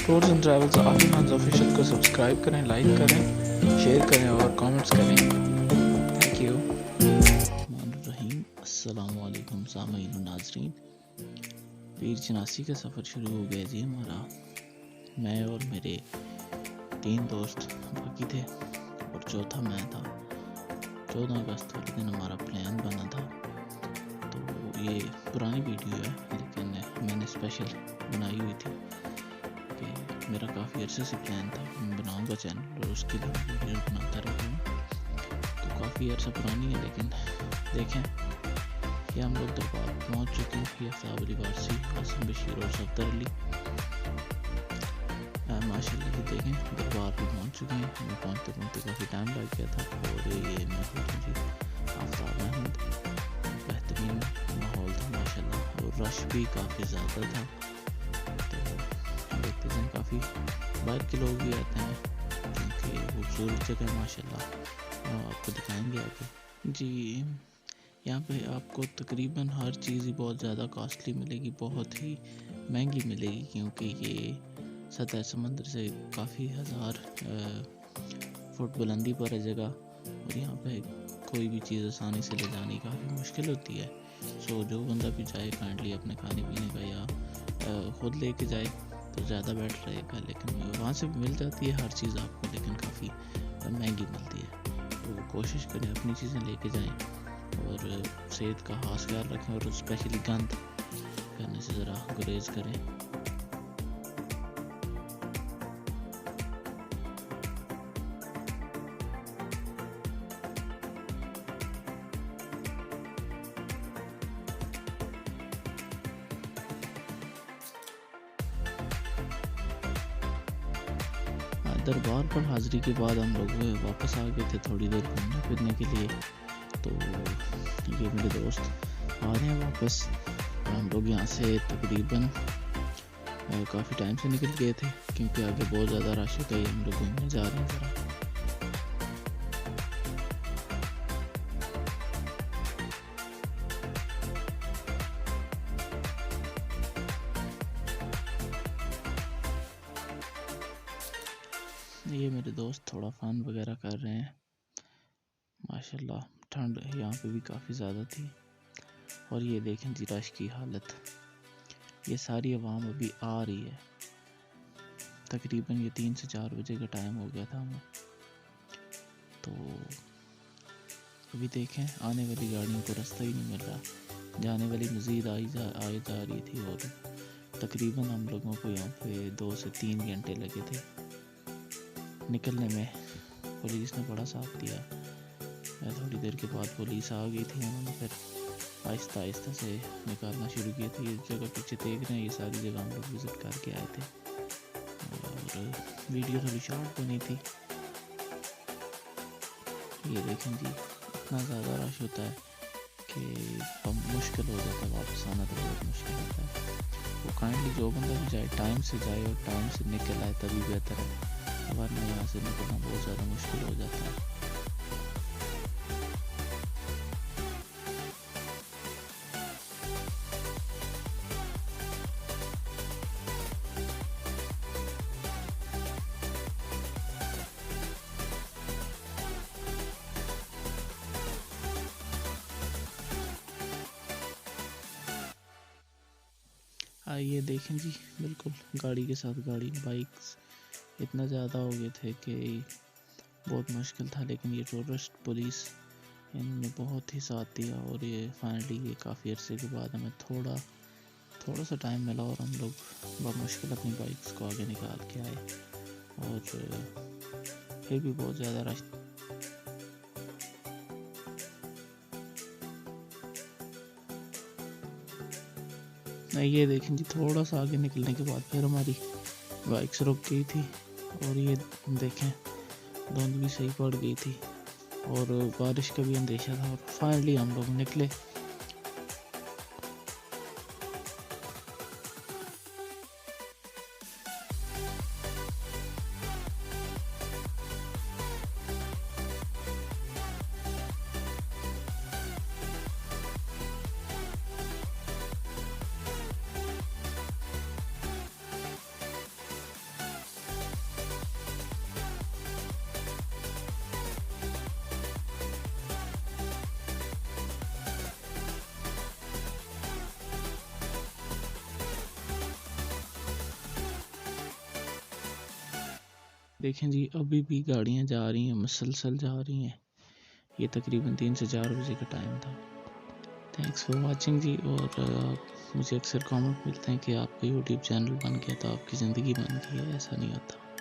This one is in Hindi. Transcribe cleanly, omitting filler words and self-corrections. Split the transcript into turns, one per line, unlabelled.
Tours and travels आफी Khan official को सब्सक्राइब करें, लाइक करें, शेयर करें और कमेंट्स करें। Thank you. रहीम अस्सलाम वालेकुम सामीन नाजरीन। पीर चनासी का सफ़र शुरू हो गया जी हमारा। मैं और मेरे 3 दोस्त बाकी थे और चौथा मैं था। 14 अगस्त वाले दिन हमारा प्लान बना था। तो ये पुरानी वीडियो है लेकिन मैंने स्पेशल बनाई हुई थी कि मेरा काफ़ी अरसे से प्लान था मैं बनाऊंगा चैनल और उसके लिए वीडियो बनाता रहता हूँ। तो काफ़ी अर्सा पुरानी है लेकिन देखें कि हम लोग दरबार पहुँच चुके हैं। ये साबरी वारसी, आसिम बशीर और सफदर अली माशाल्लाह से देखें दरबार पे पहुँच चुके हैं। हमें पहुँचते पहुँचते काफ़ी टाइम लग गया था और ये मैं जी आफ्ताब अहमद। बेहतरीन माहौल था माशाल्लाह और रश भी काफ़ी ज़्यादा था। तो देखते हैं काफ़ी बाहर के लोग भी आते हैं क्योंकि खूबसूरत जगह माशाल्लाह आपको दिखाएंगे आगे जी। यहाँ पे आपको तकरीबन हर चीज़ ही बहुत ज़्यादा कॉस्टली मिलेगी, बहुत ही महंगी मिलेगी क्योंकि ये सतह समंदर से काफ़ी हज़ार फुट बुलंदी पर है जगह और यहाँ पे कोई भी चीज़ आसानी से ले जानी काफ़ी मुश्किल होती है। सो जो बंदा भी जाए काइंडली अपने खाने पीने का या ख़ुद लेके जाए तो ज़्यादा बेटर रहेगा। लेकिन वहाँ से मिल जाती है हर चीज़ आपको लेकिन काफ़ी महंगी मिलती है। तो कोशिश करें अपनी चीज़ें लेके जाएं और सेहत का खास ख्याल रखें और स्पेशली गंद करने से ज़रा गुरेज करें। दरबार पर हाज़िरी के बाद हम लोग वापस आ गए थे थोड़ी देर घूमने फिरने के लिए। तो ये मेरे दोस्त आ रहे हैं वापस और हम लोग यहाँ से तकरीबन काफ़ी टाइम से निकल गए थे क्योंकि आगे बहुत ज़्यादा रश होता है। हम लोग घूमने जा रहे हैं ज़रा। ये मेरे दोस्त थोड़ा फ़न वगैरह कर रहे हैं माशाल्लाह। ठंड यहाँ पे भी काफ़ी ज़्यादा थी और ये देखें जी रश की हालत। ये सारी आवाम अभी आ रही है। तकरीबन ये 3 से 4 बजे का टाइम हो गया था हमें। तो अभी देखें आने वाली गाड़ियों को रास्ता ही नहीं मिल रहा, जाने वाली मज़ीद आए जा रही थी और तकरीबन हम लोगों को यहाँ पे 2 से 3 घंटे लगे थे निकलने में। पुलिस ने बड़ा साथ दिया। थोड़ी देर के बाद पुलिस आ गई थी, उन्होंने फिर आहिस्ता आहिस्ता से निकालना शुरू किया था। ये जगह पीछे देख रहे हैं, ये सारी जगह हम लोग विज़िट करके आए थे और वीडियो थोड़ी शॉर्ट बनी थी। ये देखें जी इतना ज़्यादा रश होता है कि हम मुश्किल हो जाता है, वापस आना तो बहुत मुश्किल होता है। वो काइंडली जो बंदा भी जाए टाइम से जाए और टाइम से निकल आए तभी बेहतर है, वरना यहाँ से निकलना बहुत ज़्यादा मुश्किल हो जाता है। आइए देखें जी बिल्कुल गाड़ी के साथ गाड़ी, बाइक्स इतना ज़्यादा हो गए थे कि बहुत मुश्किल था। लेकिन ये टूरिस्ट पुलिस इन्होंने बहुत ही साथ दिया और ये फाइनली ये काफ़ी अरसे के बाद हमें थोड़ा सा टाइम मिला और हम लोग बहुत मुश्किल अपनी बाइक्स को आगे निकाल के आए और फिर भी बहुत ज़्यादा रश। ये देखें जी थोड़ा सा आगे निकलने के बाद फिर हमारी बाइक्स रुक गई थी और ये देखें धुंध भी सही पड़ गई थी और बारिश का भी अंदेशा था और फाइनली हम लोग निकले। देखें जी, अभी भी गाड़ियाँ जा रही हैं, मुसलसल जा रही हैं। ये तकरीबन 3 से 4 बजे का टाइम था। थैंक्स फॉर वाचिंग जी। और मुझे अक्सर कमेंट मिलते हैं कि आपका यूट्यूब चैनल बन गया तो आपकी ज़िंदगी बन गई है। ऐसा नहीं होता।